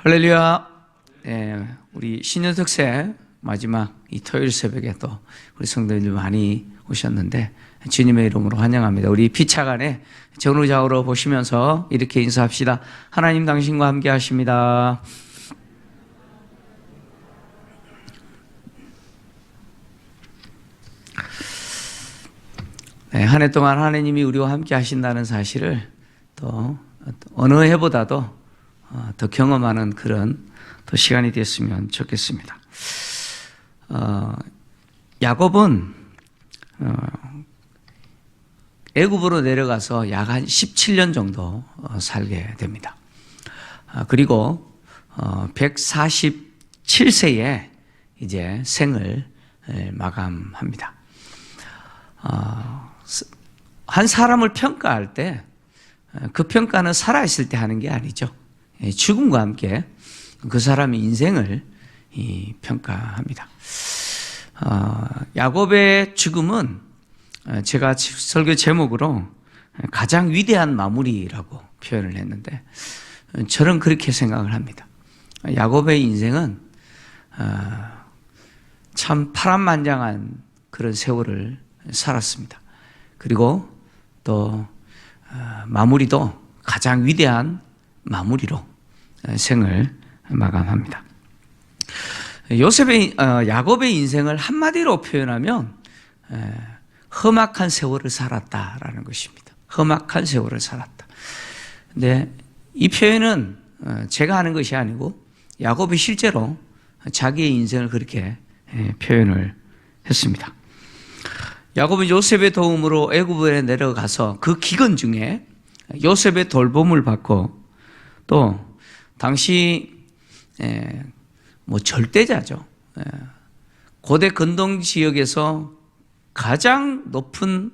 할렐루야. 우리 신년 특세 마지막 이 토요일 새벽에 또 우리 성도님들 많이 오셨는데 주님의 이름으로 환영합니다. 우리 피차간에 전후좌우로 보시면서 이렇게 인사합시다. 하나님 당신과 함께 하십니다. 한 해 동안 하나님이 우리와 함께 하신다는 사실을 또 어느 해보다도 더 경험하는 그런 또 시간이 됐으면 좋겠습니다. 야곱은 애굽으로 내려가서 약 한 17년 정도 살게 됩니다. 그리고 147세에 이제 생을 마감합니다. 한 사람을 평가할 때 그 평가는 살아있을 때 하는 게 아니죠. 죽음과 함께 그 사람의 인생을 평가합니다. 야곱의 죽음은 제가 설교 제목으로 가장 위대한 마무리라고 표현을 했는데 저는 그렇게 생각을 합니다. 야곱의 인생은 참 파란만장한 그런 세월을 살았습니다. 그리고 또 마무리도 가장 위대한 마무리로 생을 마감합니다. 야곱의 인생을 한마디로 표현하면 험악한 세월을 살았다라는 것입니다. 험악한 세월을 살았다. 근데 이 표현은 제가 하는 것이 아니고 야곱이 실제로 자기의 인생을 그렇게 표현을 했습니다. 야곱은 요셉의 도움으로 애굽에 내려가서 그 기근 중에 요셉의 돌봄을 받고 또 당시 절대자죠. 고대 근동 지역에서 가장 높은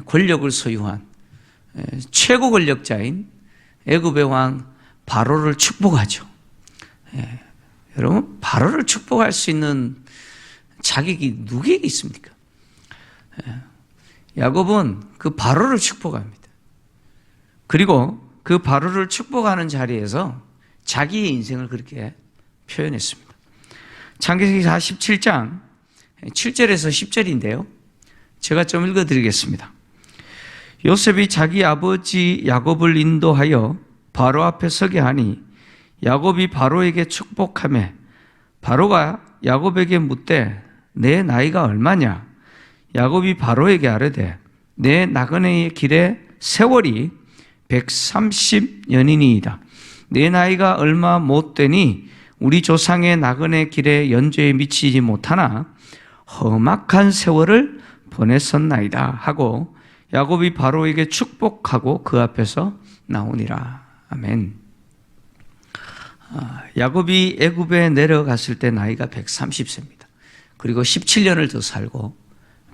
권력을 소유한 최고 권력자인 애굽의 왕 바로를 축복하죠. 여러분, 바로를 축복할 수 있는 자격이 누구에게 있습니까? 야곱은 그 바로를 축복합니다. 그리고 그 바로를 축복하는 자리에서 자기의 인생을 그렇게 표현했습니다. 창세기 47장 7절에서 10절인데요. 제가 좀 읽어드리겠습니다. 요셉이 자기 아버지 야곱을 인도하여 바로 앞에 서게 하니 야곱이 바로에게 축복하며 바로가 야곱에게 묻되 내 나이가 얼마냐? 야곱이 바로에게 아뢰되 내 나그네의 길의 세월이 130년이니이다. 내 나이가 얼마 못 되니 우리 조상의 나그네 길에 연조에 미치지 못하나 험악한 세월을 보냈었나이다 하고 야곱이 바로에게 축복하고 그 앞에서 나오니라. 아멘. 야곱이 애굽에 내려갔을 때 나이가 130세입니다. 그리고 17년을 더 살고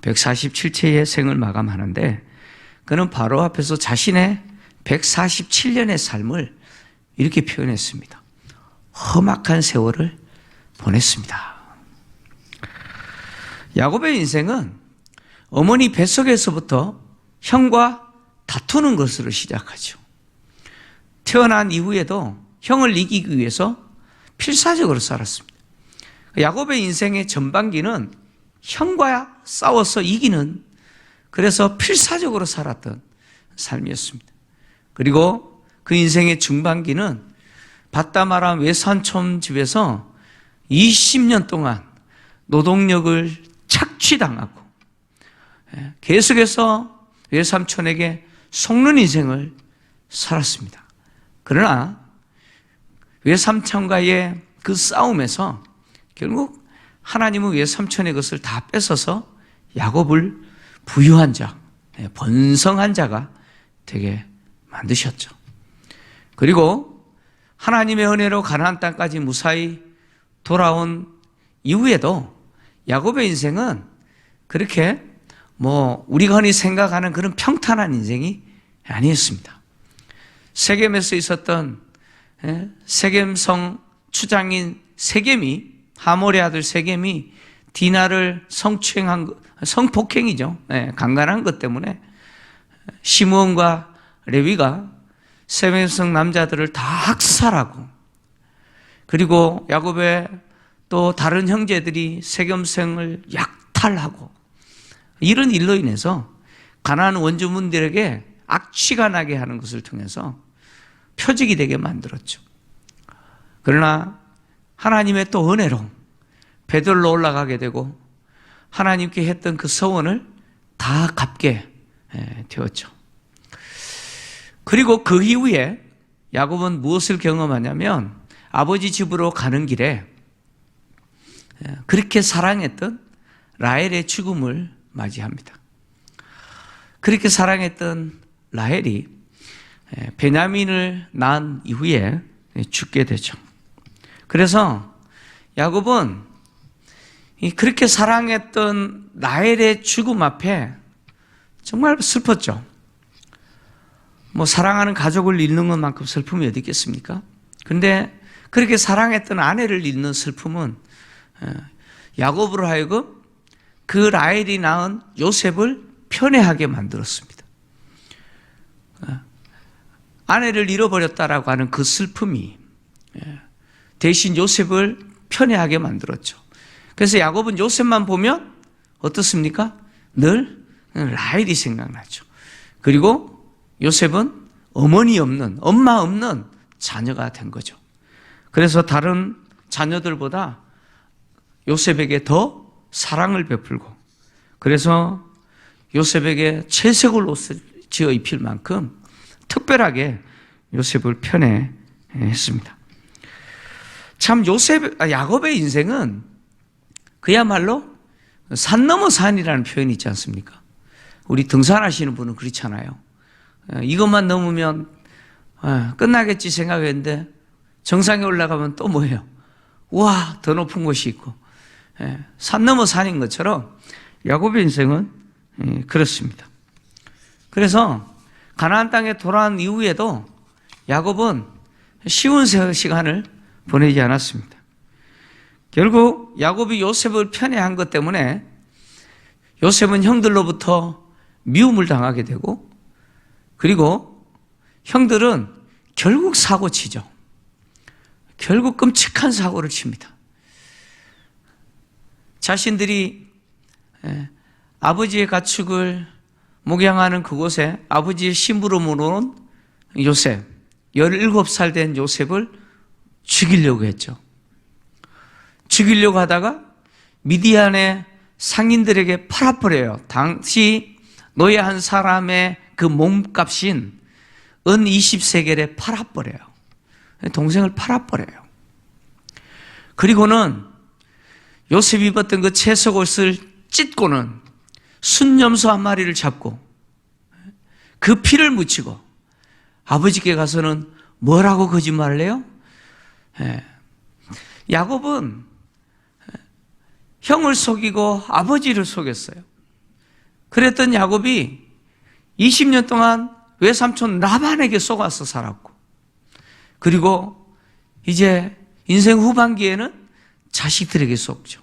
147세의 생을 마감하는데 그는 바로 앞에서 자신의 147년의 삶을 이렇게 표현했습니다. 험악한 세월을 보냈습니다. 야곱의 인생은 어머니 뱃속에서부터 형과 다투는 것으로 시작하죠. 태어난 이후에도 형을 이기기 위해서 필사적으로 살았습니다. 야곱의 인생의 전반기는 형과 싸워서 이기는, 그래서 필사적으로 살았던 삶이었습니다. 그리고 그 인생의 중반기는 밧다마람 외삼촌 집에서 20년 동안 노동력을 착취당하고 계속해서 외삼촌에게 속는 인생을 살았습니다. 그러나 외삼촌과의 그 싸움에서 결국 하나님은 외삼촌의 것을 다 뺏어서 야곱을 부유한 자, 번성한 자가 되게 만드셨죠. 그리고 하나님의 은혜로 가나안 땅까지 무사히 돌아온 이후에도 야곱의 인생은 그렇게 우리가 흔히 생각하는 그런 평탄한 인생이 아니었습니다. 세겜에서 있었던 세겜성 추장인 세겜이, 하몰의 아들 세겜이 디나를 성폭행이죠. 강간한 것 때문에 시므온과 레위가 세겜성 남자들을 다 학살하고 그리고 야곱의 또 다른 형제들이 세겜성을 약탈하고 이런 일로 인해서 가나안 원주민들에게 악취가 나게 하는 것을 통해서 표적이 되게 만들었죠. 그러나 하나님의 또 은혜로 베들로 올라가게 되고 하나님께 했던 그 서원을 다 갚게 되었죠. 그리고 그 이후에 야곱은 무엇을 경험하냐면 아버지 집으로 가는 길에 그렇게 사랑했던 라헬의 죽음을 맞이합니다. 그렇게 사랑했던 라헬이 베냐민을 낳은 이후에 죽게 되죠. 그래서 야곱은 그렇게 사랑했던 라헬의 죽음 앞에 정말 슬펐죠. 사랑하는 가족을 잃는 것만큼 슬픔이 어디 있겠습니까? 그런데 그렇게 사랑했던 아내를 잃는 슬픔은 야곱으로 하여금 그 라헬이 낳은 요셉을 편애하게 만들었습니다. 아내를 잃어버렸다라고 하는 그 슬픔이 대신 요셉을 편애하게 만들었죠. 그래서 야곱은 요셉만 보면 어떻습니까? 늘 라헬이 생각나죠. 그리고 요셉은 엄마 없는 자녀가 된 거죠. 그래서 다른 자녀들보다 요셉에게 더 사랑을 베풀고, 그래서 요셉에게 채색을 옷을 지어 입힐 만큼 특별하게 요셉을 편애했습니다. 참 야곱의 인생은 그야말로 산 넘어 산이라는 표현이 있지 않습니까? 우리 등산하시는 분은 그렇잖아요. 이것만 넘으면 끝나겠지 생각했는데 정상에 올라가면 또 뭐예요? 와, 더 높은 곳이 있고, 산 넘어 산인 것처럼 야곱의 인생은 그렇습니다. 그래서 가나안 땅에 돌아온 이후에도 야곱은 쉬운 시간을 보내지 않았습니다. 결국 야곱이 요셉을 편애한 것 때문에 요셉은 형들로부터 미움을 당하게 되고, 그리고 형들은 결국 사고 치죠. 결국 끔찍한 사고를 칩니다. 자신들이 아버지의 가축을 목양하는 그곳에 아버지의 신부로 모는 요셉, 17살 된 요셉을 죽이려고 했죠. 죽이려고 하다가 미디안의 상인들에게 팔아버려요. 당시 노예한 사람의 그 몸값인 은 20세겔에 팔아버려요. 동생을 팔아버려요. 그리고는 요셉이 입었던 그 채석옷을 찢고는 순념소 한 마리를 잡고 그 피를 묻히고 아버지께 가서는 뭐라고 거짓말을 해요? 야곱은 형을 속이고 아버지를 속였어요. 그랬던 야곱이 20년 동안 외삼촌 라반에게 속아서 살았고, 그리고 이제 인생 후반기에는 자식들에게 속죠.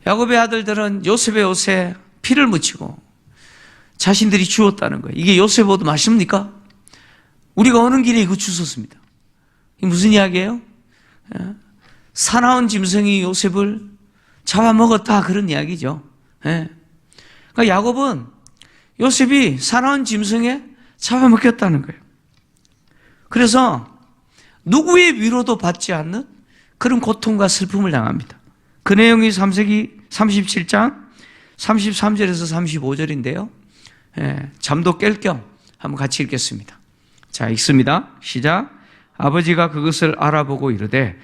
야곱의 아들들은 요셉의 옷에 피를 묻히고 자신들이 주웠다는 거예요. 이게 요셉 옷 맞습니까? 우리가 오는 길에 이거 주웠습니다. 이게 무슨 이야기예요? 사나운 짐승이 요셉을 잡아먹었다, 그런 이야기죠. 그러니까 야곱은 요셉이 사나운 짐승에 잡아먹혔다는 거예요. 그래서 누구의 위로도 받지 않는 그런 고통과 슬픔을 당합니다. 그 내용이 3세기 37장 33절에서 35절인데요. 잠도 깰 겸 한번 같이 읽겠습니다. 자, 읽습니다. 시작. 아버지가 그것을 알아보고 이르되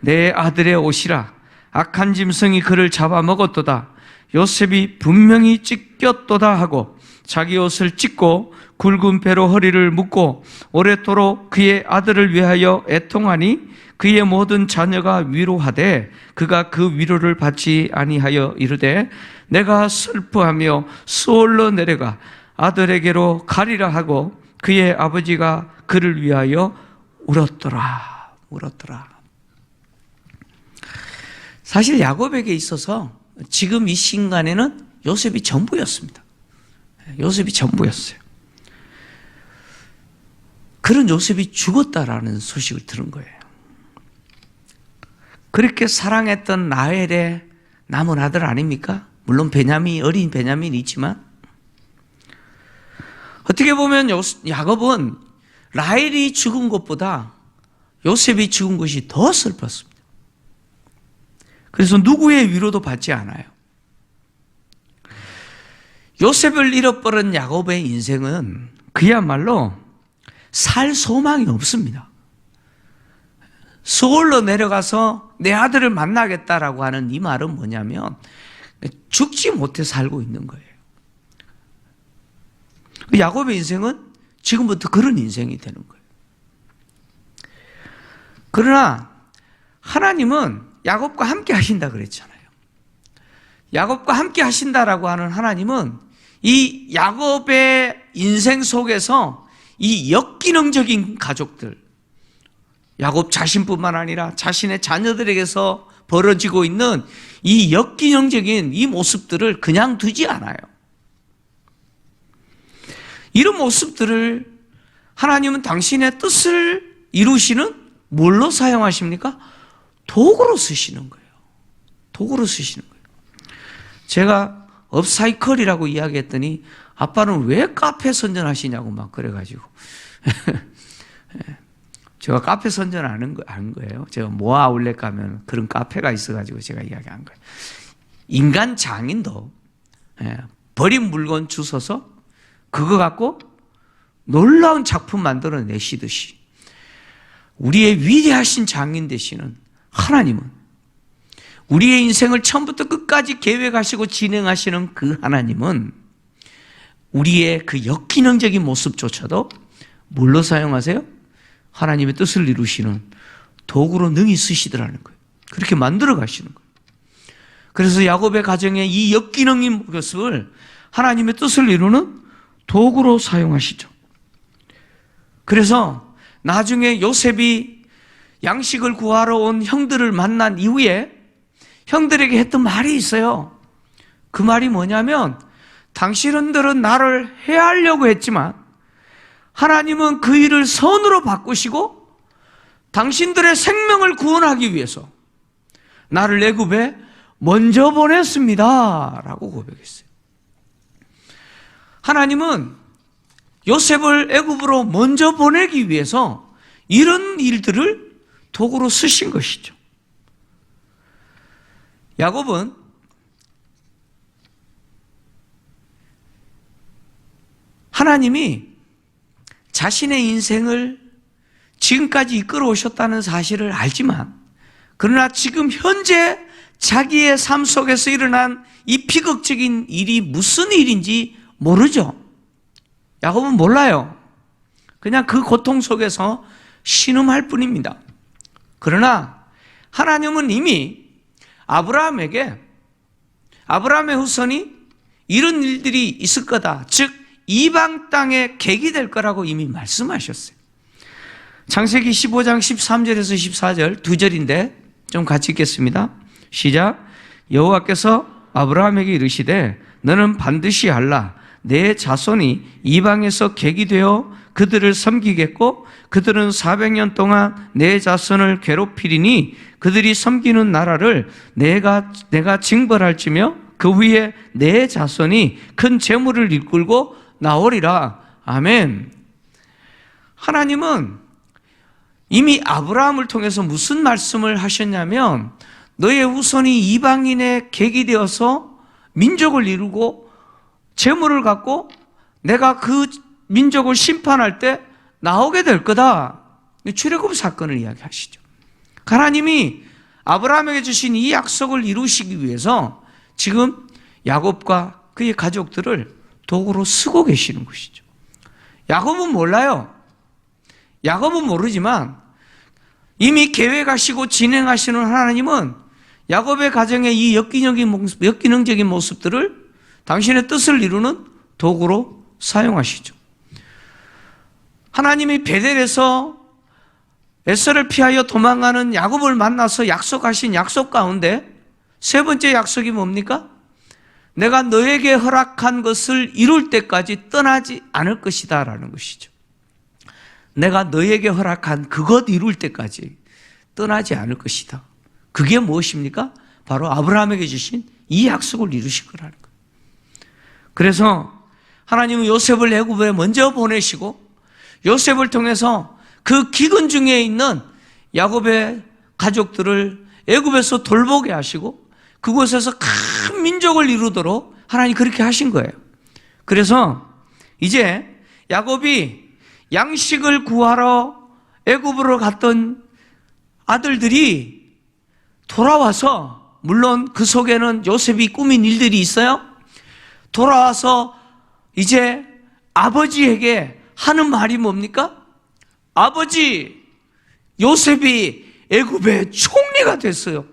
내 아들의 옷이라 악한 짐승이 그를 잡아먹었도다. 요셉이 분명히 찢겼도다 하고 자기 옷을 찢고 굵은 배로 허리를 묶고 오랫도록 그의 아들을 위하여 애통하니 그의 모든 자녀가 위로하되 그가 그 위로를 받지 아니하여 이르되 내가 슬퍼하며 수월로 내려가 아들에게로 가리라 하고 그의 아버지가 그를 위하여 울었더라. 사실 야곱에게 있어서 지금 이 순간에는 요셉이 전부였습니다. 요셉이 전부였어요. 그런 요셉이 죽었다라는 소식을 들은 거예요. 그렇게 사랑했던 라헬의 남은 아들 아닙니까? 물론 어린 베냐민이 있지만, 어떻게 보면 야곱은 라헬이 죽은 것보다 요셉이 죽은 것이 더 슬펐습니다. 그래서 누구의 위로도 받지 않아요. 요셉을 잃어버린 야곱의 인생은 그야말로 살 소망이 없습니다. 서울로 내려가서 내 아들을 만나겠다라고 하는 이 말은 뭐냐면 죽지 못해 살고 있는 거예요. 야곱의 인생은 지금부터 그런 인생이 되는 거예요. 그러나 하나님은 야곱과 함께 하신다 그랬잖아요. 야곱과 함께 하신다라고 하는 하나님은 이 야곱의 인생 속에서 이 역기능적인 가족들, 야곱 자신뿐만 아니라 자신의 자녀들에게서 벌어지고 있는 이 역기능적인 이 모습들을 그냥 두지 않아요. 이런 모습들을 하나님은 당신의 뜻을 이루시는 뭘로 사용하십니까? 도구로 쓰시는 거예요. 도구로 쓰시는 거예요. 제가 업사이클이라고 이야기했더니 아빠는 왜 카페 선전하시냐고 막 그래가지고 제가 카페 선전 아는 거예요. 제가 모아 아울렛 가면 그런 카페가 있어가지고 제가 이야기한 거예요. 인간 장인도 버린 물건 주워서 그거 갖고 놀라운 작품 만들어내시듯이 우리의 위대하신 장인 되시는 하나님은, 우리의 인생을 처음부터 끝까지 계획하시고 진행하시는 그 하나님은 우리의 그 역기능적인 모습조차도 뭘로 사용하세요? 하나님의 뜻을 이루시는 도구로 능히 쓰시더라는 거예요. 그렇게 만들어 가시는 거예요. 그래서 야곱의 가정의 이 역기능인 모습을 하나님의 뜻을 이루는 도구로 사용하시죠. 그래서 나중에 요셉이 양식을 구하러 온 형들을 만난 이후에 형들에게 했던 말이 있어요. 그 말이 뭐냐면, 당신들은 나를 해하려고 했지만 하나님은 그 일을 선으로 바꾸시고 당신들의 생명을 구원하기 위해서 나를 애굽에 먼저 보냈습니다 라고 고백했어요. 하나님은 요셉을 애굽으로 먼저 보내기 위해서 이런 일들을 도구로 쓰신 것이죠. 야곱은 하나님이 자신의 인생을 지금까지 이끌어 오셨다는 사실을 알지만, 그러나 지금 현재 자기의 삶 속에서 일어난 이 비극적인 일이 무슨 일인지 모르죠. 야곱은 몰라요. 그냥 그 고통 속에서 신음할 뿐입니다. 그러나 하나님은 이미 아브라함의 후손이 이런 일들이 있을 거다, 즉 이방 땅에 객이 될 거라고 이미 말씀하셨어요. 창세기 15장 13절에서 14절 두 절인데 좀 같이 읽겠습니다. 시작. 여호와께서 아브라함에게 이르시되 너는 반드시 알라. 내 자손이 이방에서 객이 되어 그들을 섬기겠고 그들은 400년 동안 내 자손을 괴롭히리니 그들이 섬기는 나라를 내가 징벌할지며 그 위에 내 자손이 큰 재물을 이끌고 나오리라. 아멘. 하나님은 이미 아브라함을 통해서 무슨 말씀을 하셨냐면, 너의 후손이 이방인의 객이 되어서 민족을 이루고 재물을 갖고 내가 그 민족을 심판할 때 나오게 될 거다. 출애굽 사건을 이야기하시죠. 하나님이 아브라함에게 주신 이 약속을 이루시기 위해서 지금 야곱과 그의 가족들을 도구로 쓰고 계시는 것이죠. 야곱은 몰라요. 야곱은 모르지만 이미 계획하시고 진행하시는 하나님은 야곱의 가정의 이 역기능적인 모습들을 당신의 뜻을 이루는 도구로 사용하시죠. 하나님이 베델에서 에서를 피하여 도망가는 야곱을 만나서 약속하신 약속 가운데 세 번째 약속이 뭡니까? 내가 너에게 허락한 것을 이룰 때까지 떠나지 않을 것이다 라는 것이죠. 내가 너에게 허락한 그것 이룰 때까지 떠나지 않을 것이다. 그게 무엇입니까? 바로 아브라함에게 주신 이 약속을 이루실 거라는 거예요. 그래서 하나님은 요셉을 애굽에 먼저 보내시고 요셉을 통해서 그 기근 중에 있는 야곱의 가족들을 애굽에서 돌보게 하시고 그곳에서 큰 민족을 이루도록 하나님이 그렇게 하신 거예요. 그래서 이제 야곱이 양식을 구하러 애굽으로 갔던 아들들이 돌아와서, 물론 그 속에는 요셉이 꾸민 일들이 있어요. 돌아와서 이제 아버지에게 하는 말이 뭡니까? 아버지, 요셉이 애굽의 총리가 됐어요.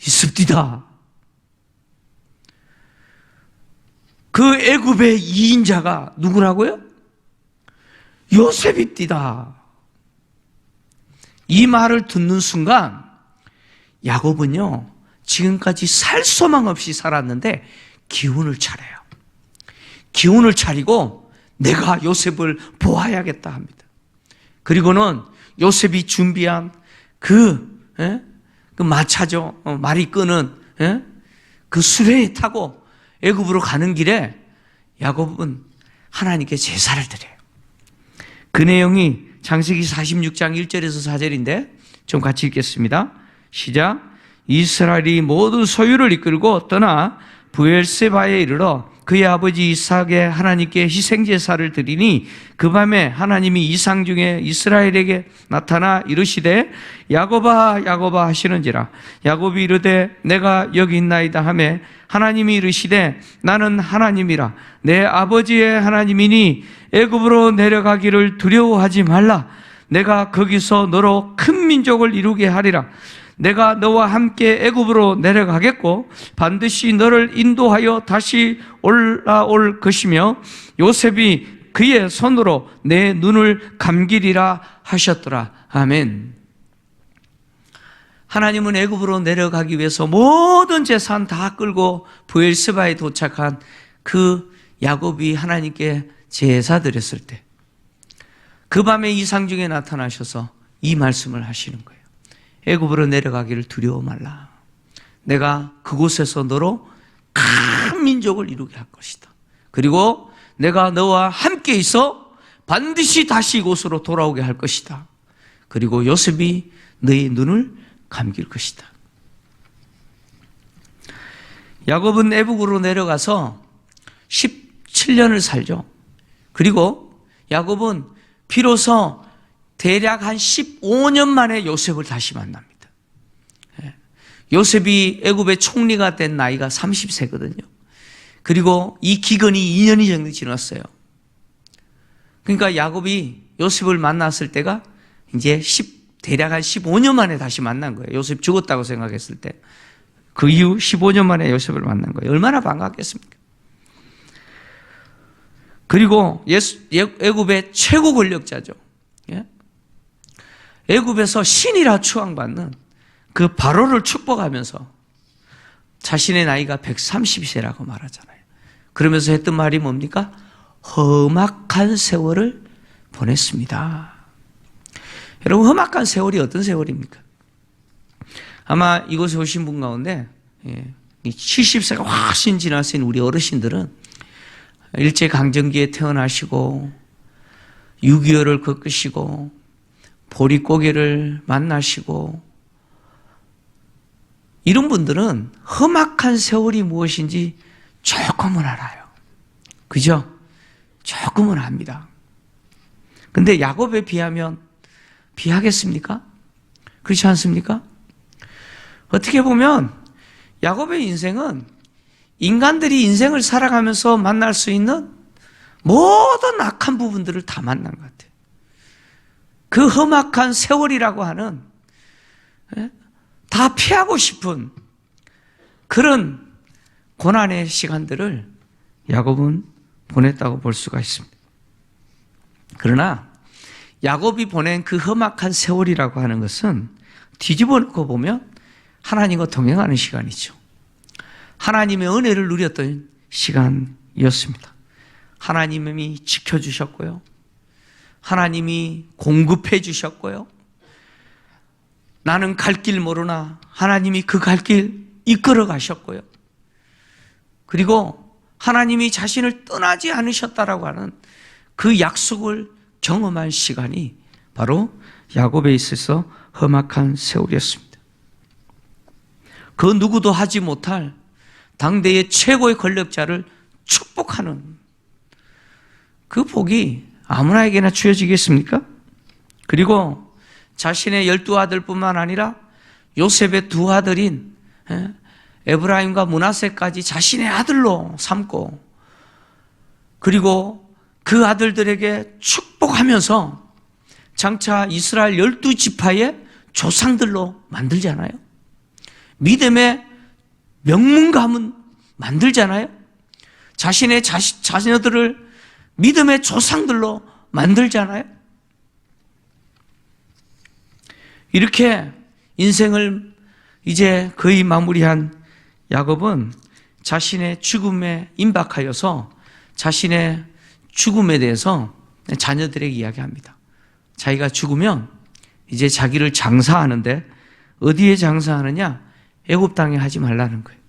있습니다. 그 애굽의 2인자가 누구라고요? 요셉입니다. 이 말을 듣는 순간 야곱은요, 지금까지 살 소망 없이 살았는데 기운을 차려요. 기운을 차리고 내가 요셉을 보아야겠다 합니다. 그리고는 요셉이 준비한 그 마차죠. 말이 끄는 그 수레에 타고 애굽으로 가는 길에 야곱은 하나님께 제사를 드려요. 그 내용이 창세기 46장 1절에서 4절인데 좀 같이 읽겠습니다. 시작. 이스라엘이 모든 소유를 이끌고 떠나 브엘세바에 이르러 그의 아버지 이삭의 하나님께 희생제사를 드리니 그 밤에 하나님이 이상 중에 이스라엘에게 나타나 이르시되 야곱아 야곱아 하시는지라. 야곱이 이르되 내가 여기 있나이다 하매 하나님이 이르시되 나는 하나님이라 내 아버지의 하나님이니 애굽으로 내려가기를 두려워하지 말라. 내가 거기서 너로 큰 민족을 이루게 하리라. 내가 너와 함께 애굽으로 내려가겠고 반드시 너를 인도하여 다시 올라올 것이며 요셉이 그의 손으로 내 눈을 감기리라 하셨더라. 아멘. 하나님은 애굽으로 내려가기 위해서 모든 재산 다 끌고 브엘세바에 도착한 그 야곱이 하나님께 제사 드렸을 때 그 밤에 이상 중에 나타나셔서 이 말씀을 하시는 거예요. 애굽으로 내려가기를 두려워 말라. 내가 그곳에서 너로 큰 민족을 이루게 할 것이다. 그리고 내가 너와 함께 있어 반드시 다시 이곳으로 돌아오게 할 것이다. 그리고 요셉이 너의 눈을 감길 것이다. 야곱은 애굽으로 내려가서 17년을 살죠. 그리고 야곱은 비로소 대략 한 15년 만에 요셉을 다시 만납니다. 요셉이 애굽의 총리가 된 나이가 30세거든요. 그리고 이 기근이 2년이 정도 지났어요. 그러니까 야곱이 요셉을 만났을 때가 이제 대략 한 15년 만에 다시 만난 거예요. 요셉 죽었다고 생각했을 때. 그 이후 15년 만에 요셉을 만난 거예요. 얼마나 반갑겠습니까? 그리고 애굽의 최고 권력자죠. 애굽에서 신이라 추앙받는 그 바로를 축복하면서 자신의 나이가 130세라고 말하잖아요. 그러면서 했던 말이 뭡니까? 험악한 세월을 보냈습니다. 여러분, 험악한 세월이 어떤 세월입니까? 아마 이곳에 오신 분 가운데 70세가 훨씬 지나신 우리 어르신들은 일제강점기에 태어나시고 6.25를 겪으시고 보릿고개를 만나시고 이런 분들은 험악한 세월이 무엇인지 조금은 알아요. 그죠? 조금은 압니다. 근데 야곱에 비하면 비하겠습니까? 그렇지 않습니까? 어떻게 보면 야곱의 인생은 인간들이 인생을 살아가면서 만날 수 있는 모든 악한 부분들을 다 만난 것 같아요. 그 험악한 세월이라고 하는 다 피하고 싶은 그런 고난의 시간들을 야곱은 보냈다고 볼 수가 있습니다. 그러나 야곱이 보낸 그 험악한 세월이라고 하는 것은 뒤집어 놓고 보면 하나님과 동행하는 시간이죠. 하나님의 은혜를 누렸던 시간이었습니다. 하나님이 지켜주셨고요. 하나님이 공급해 주셨고요. 나는 갈 길 모르나 하나님이 그 갈 길 이끌어 가셨고요. 그리고 하나님이 자신을 떠나지 않으셨다라고 하는 그 약속을 경험한 시간이 바로 야곱에 있어서 험악한 세월이었습니다. 그 누구도 하지 못할 당대의 최고의 권력자를 축복하는 그 복이 아무나에게나 주어지겠습니까? 그리고 자신의 12아들뿐만 아니라 요셉의 두 아들인 에브라임과 므낫세까지 자신의 아들로 삼고, 그리고 그 아들들에게 축복하면서 장차 이스라엘 12지파의 조상들로 만들잖아요. 믿음의 명문 가문 만들잖아요. 자신의 자녀들을 믿음의 조상들로 만들잖아요. 이렇게 인생을 이제 거의 마무리한 야곱은 자신의 죽음에 임박하여서 자신의 죽음에 대해서 자녀들에게 이야기합니다. 자기가 죽으면 이제 자기를 장사하는데 어디에 장사하느냐? 애굽 땅에 하지 말라는 거예요.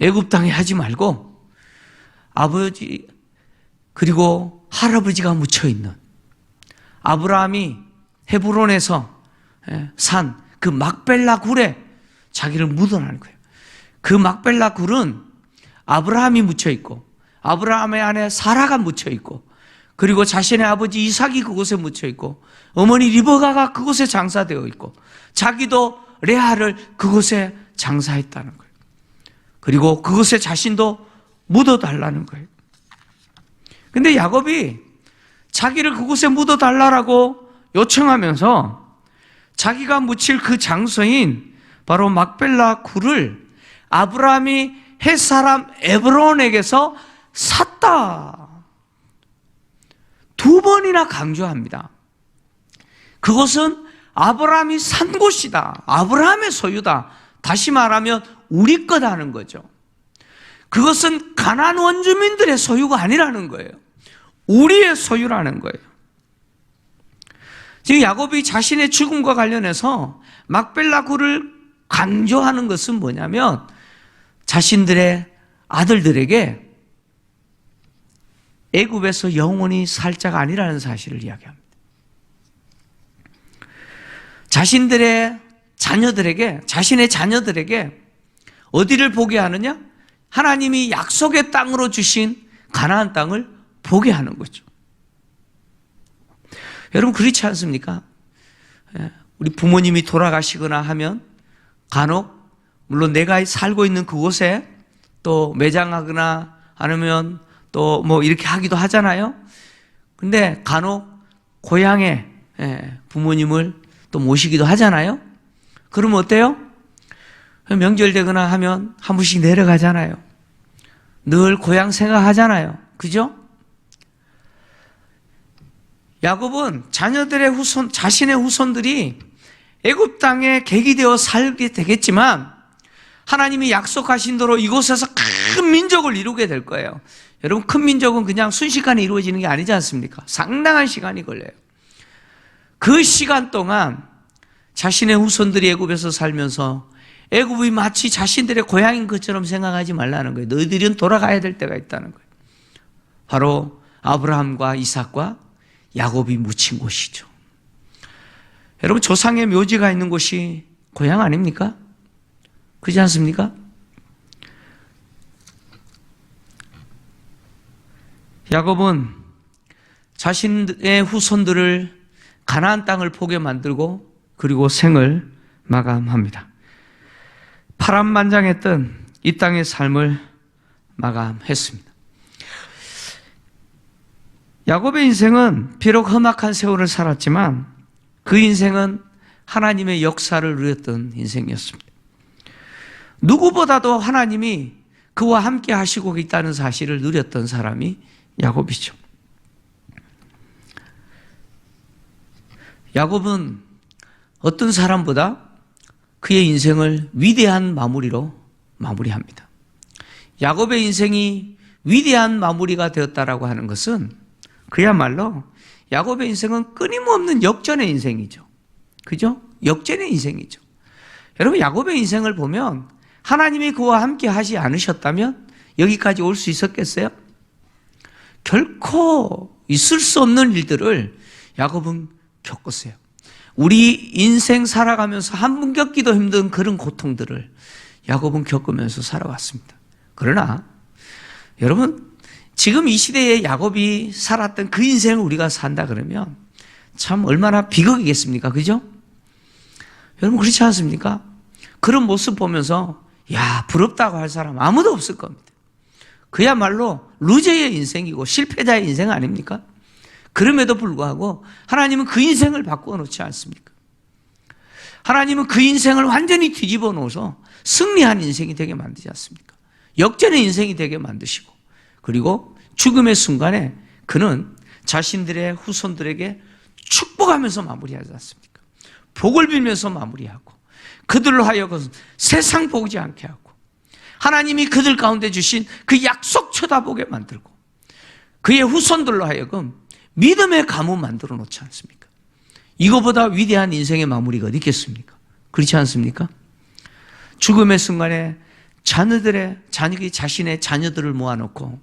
애굽 땅에 하지 말고 아버지 그리고 할아버지가 묻혀 있는 아브라함이 헤브론에서 산 그 막벨라 굴에 자기를 묻어라는 거예요. 그 막벨라 굴은 아브라함이 묻혀 있고 아브라함의 아내 사라가 묻혀 있고 그리고 자신의 아버지 이삭이 그곳에 묻혀 있고 어머니 리브가가 그곳에 장사되어 있고 자기도 레아를 그곳에 장사했다는 거예요. 그리고 그곳에 자신도 묻어달라는 거예요. 근데 야곱이 자기를 그곳에 묻어달라고 요청하면서 자기가 묻힐 그 장소인 바로 막벨라 굴을 아브라함이 헷 사람 에브론에게서 샀다. 두 번이나 강조합니다. 그것은 아브라함이 산 곳이다. 아브라함의 소유다. 다시 말하면 우리 거다는 거죠. 그것은 가나안 원주민들의 소유가 아니라는 거예요. 우리의 소유라는 거예요. 지금 야곱이 자신의 죽음과 관련해서 막벨라 굴을 강조하는 것은 뭐냐면 자신들의 아들들에게 애굽에서 영원히 살 자가 아니라는 사실을 이야기합니다. 자신들의 자녀들에게, 자신의 자녀들에게 어디를 보게 하느냐? 하나님이 약속의 땅으로 주신 가나안 땅을 보게 하는 거죠. 여러분 그렇지 않습니까? 우리 부모님이 돌아가시거나 하면 간혹 물론 내가 살고 있는 그곳에 또 매장하거나 아니면 또 뭐 이렇게 하기도 하잖아요. 근데 간혹 고향에 부모님을 또 모시기도 하잖아요. 그러면 어때요? 명절 되거나 하면 한 번씩 내려가잖아요. 늘 고향 생각하잖아요. 그죠? 야곱은 자녀들의 후손, 자신의 후손들이 애굽 땅에 객이되어 살게 되겠지만 하나님이 약속하신 대로 이곳에서 큰 민족을 이루게 될 거예요. 여러분 큰 민족은 그냥 순식간에 이루어지는 게 아니지 않습니까? 상당한 시간이 걸려요. 그 시간 동안 자신의 후손들이 애굽에서 살면서 애굽이 마치 자신들의 고향인 것처럼 생각하지 말라는 거예요. 너희들은 돌아가야 될 때가 있다는 거예요. 바로 아브라함과 이삭과 야곱이 묻힌 곳이죠. 여러분 조상의 묘지가 있는 곳이 고향 아닙니까? 그렇지 않습니까? 야곱은 자신의 후손들을 가나안 땅을 보게 만들고 그리고 생을 마감합니다. 파란만장했던 이 땅의 삶을 마감했습니다. 야곱의 인생은 비록 험악한 세월을 살았지만 그 인생은 하나님의 역사를 누렸던 인생이었습니다. 누구보다도 하나님이 그와 함께 하시고 있다는 사실을 누렸던 사람이 야곱이죠. 야곱은 어떤 사람보다 그의 인생을 위대한 마무리로 마무리합니다. 야곱의 인생이 위대한 마무리가 되었다라고 하는 것은 그야말로 야곱의 인생은 끊임없는 역전의 인생이죠. 그죠? 역전의 인생이죠. 여러분, 야곱의 인생을 보면 하나님이 그와 함께 하지 않으셨다면 여기까지 올 수 있었겠어요? 결코 있을 수 없는 일들을 야곱은 겪었어요. 우리 인생 살아가면서 한 번 겪기도 힘든 그런 고통들을 야곱은 겪으면서 살아왔습니다. 그러나 여러분, 지금 이 시대에 야곱이 살았던 그 인생을 우리가 산다 그러면 참 얼마나 비극이겠습니까? 그죠? 여러분, 그렇지 않습니까? 그런 모습 보면서 야, 부럽다고 할 사람 아무도 없을 겁니다. 그야말로 루저의 인생이고 실패자의 인생 아닙니까? 그럼에도 불구하고 하나님은 그 인생을 바꾸어 놓지 않습니까? 하나님은 그 인생을 완전히 뒤집어 놓아서 승리한 인생이 되게 만들지 않습니까? 역전의 인생이 되게 만드시고, 그리고 죽음의 순간에 그는 자신들의 후손들에게 축복하면서 마무리하지 않습니까? 복을 빌면서 마무리하고, 그들로 하여금 세상 보지 않게 하고, 하나님이 그들 가운데 주신 그 약속 쳐다보게 만들고, 그의 후손들로 하여금 믿음의 가문 만들어 놓지 않습니까? 이거보다 위대한 인생의 마무리가 어디 있겠습니까? 그렇지 않습니까? 죽음의 순간에 자신의 자녀들을 모아놓고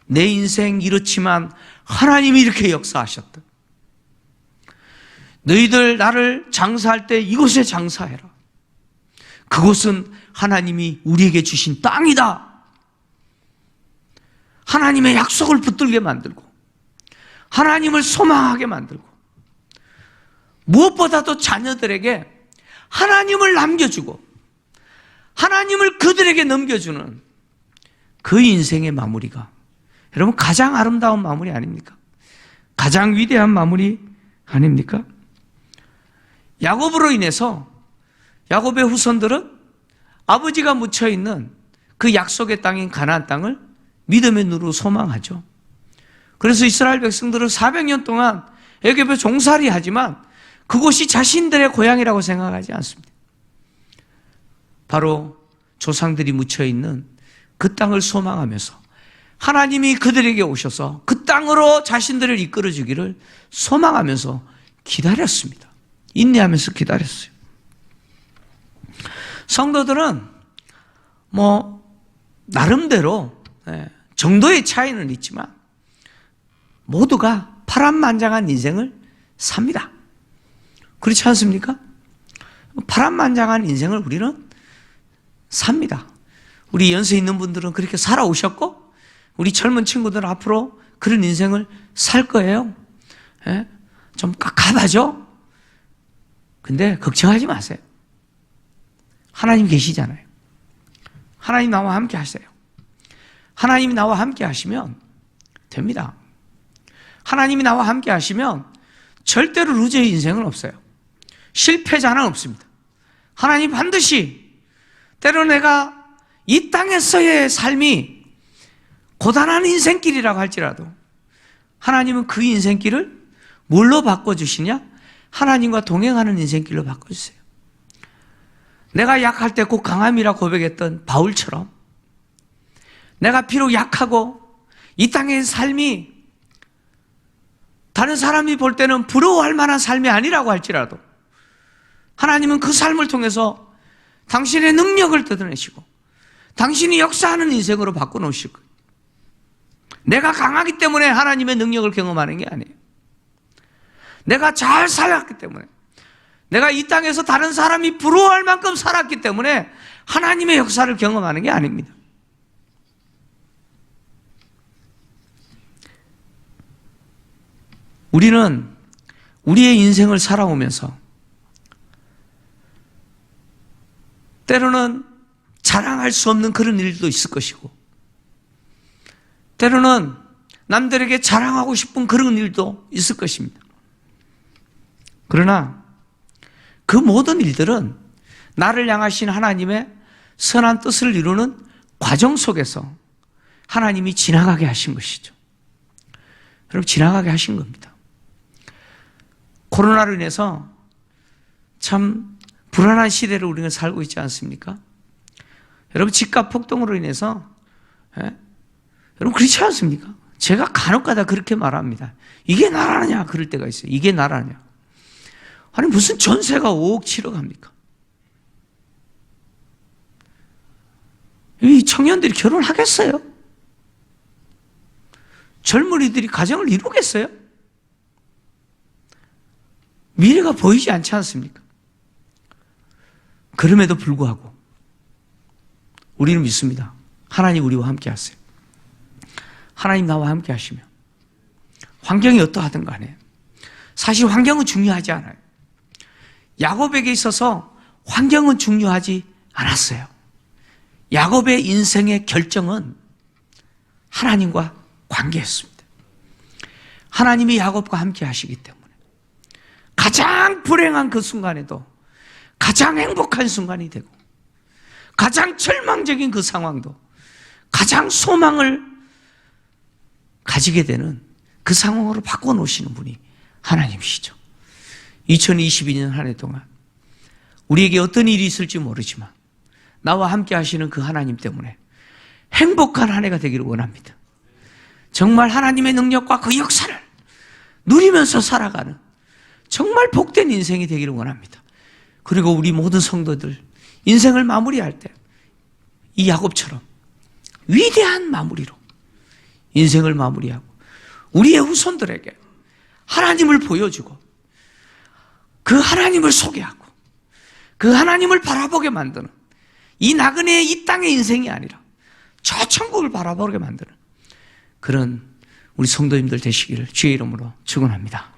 내 인생 이렇지만 하나님이 이렇게 역사하셨다. 너희들 나를 장사할 때 이곳에 장사해라. 그곳은 하나님이 우리에게 주신 땅이다. 하나님의 약속을 붙들게 만들고 하나님을 소망하게 만들고 무엇보다도 자녀들에게 하나님을 남겨주고 하나님을 그들에게 넘겨주는 그 인생의 마무리가 여러분 가장 아름다운 마무리 아닙니까? 가장 위대한 마무리 아닙니까? 야곱으로 인해서 야곱의 후손들은 아버지가 묻혀있는 그 약속의 땅인 가나안 땅을 믿음의 눈으로 소망하죠. 그래서 이스라엘 백성들은 400년 동안 애굽에 종살이 하지만 그곳이 자신들의 고향이라고 생각하지 않습니다. 바로 조상들이 묻혀있는 그 땅을 소망하면서 하나님이 그들에게 오셔서 그 땅으로 자신들을 이끌어주기를 소망하면서 기다렸습니다. 인내하면서 기다렸어요. 성도들은 나름대로 정도의 차이는 있지만 모두가 파란만장한 인생을 삽니다. 그렇지 않습니까? 파란만장한 인생을 우리는 삽니다. 우리 연세 있는 분들은 그렇게 살아오셨고 우리 젊은 친구들은 앞으로 그런 인생을 살 거예요. 좀 깝깝하죠? 근데 걱정하지 마세요. 하나님 계시잖아요. 하나님 나와 함께 하세요. 하나님이 나와 함께 하시면 됩니다. 하나님이 나와 함께 하시면 절대로 루저의 인생은 없어요. 실패자는 없습니다. 하나님 반드시 때로 내가 이 땅에서의 삶이 고단한 인생길이라고 할지라도 하나님은 그 인생길을 뭘로 바꿔주시냐? 하나님과 동행하는 인생길로 바꿔주세요. 내가 약할 때 곧 강함이라 고백했던 바울처럼 내가 비록 약하고 이 땅의 삶이 다른 사람이 볼 때는 부러워할 만한 삶이 아니라고 할지라도 하나님은 그 삶을 통해서 당신의 능력을 드러내시고 당신이 역사하는 인생으로 바꿔놓으실 거예요. 내가 강하기 때문에 하나님의 능력을 경험하는 게 아니에요. 내가 잘 살았기 때문에 내가 이 땅에서 다른 사람이 부러워할 만큼 살았기 때문에 하나님의 역사를 경험하는 게 아닙니다. 우리는 우리의 인생을 살아오면서 때로는 자랑할 수 없는 그런 일도 있을 것이고 때로는 남들에게 자랑하고 싶은 그런 일도 있을 것입니다. 그러나 그 모든 일들은 나를 향하신 하나님의 선한 뜻을 이루는 과정 속에서 하나님이 지나가게 하신 것이죠. 여러분, 지나가게 하신 겁니다. 코로나로 인해서 참 불안한 시대를 우리가 살고 있지 않습니까? 여러분, 집값 폭등으로 인해서 여러분 그렇지 않습니까? 제가 간혹가다 그렇게 말합니다. 이게 나라냐? 그럴 때가 있어요. 이게 나라냐? 아니 무슨 전세가 5억 7억 합니까? 이 청년들이 결혼하겠어요? 젊은이들이 가정을 이루겠어요? 미래가 보이지 않지 않습니까? 그럼에도 불구하고 우리는 믿습니다. 하나님 우리와 함께 하세요. 하나님 나와 함께 하시면 환경이 어떠하든 간에 사실 환경은 중요하지 않아요. 야곱에게 있어서 환경은 중요하지 않았어요. 야곱의 인생의 결정은 하나님과 관계였습니다. 하나님이 야곱과 함께 하시기 때문에 가장 불행한 그 순간에도 가장 행복한 순간이 되고 가장 절망적인 그 상황도 가장 소망을 가지게 되는 그 상황으로 바꿔놓으시는 분이 하나님이시죠. 2022년 한 해 동안 우리에게 어떤 일이 있을지 모르지만 나와 함께 하시는 그 하나님 때문에 행복한 한 해가 되기를 원합니다. 정말 하나님의 능력과 그 역사를 누리면서 살아가는 정말 복된 인생이 되기를 원합니다. 그리고 우리 모든 성도들 인생을 마무리할 때 이 야곱처럼 위대한 마무리로 인생을 마무리하고 우리의 후손들에게 하나님을 보여주고 그 하나님을 소개하고 그 하나님을 바라보게 만드는 이 나그네의 이 땅의 인생이 아니라 저 천국을 바라보게 만드는 그런 우리 성도님들 되시기를 주의 이름으로 축원합니다.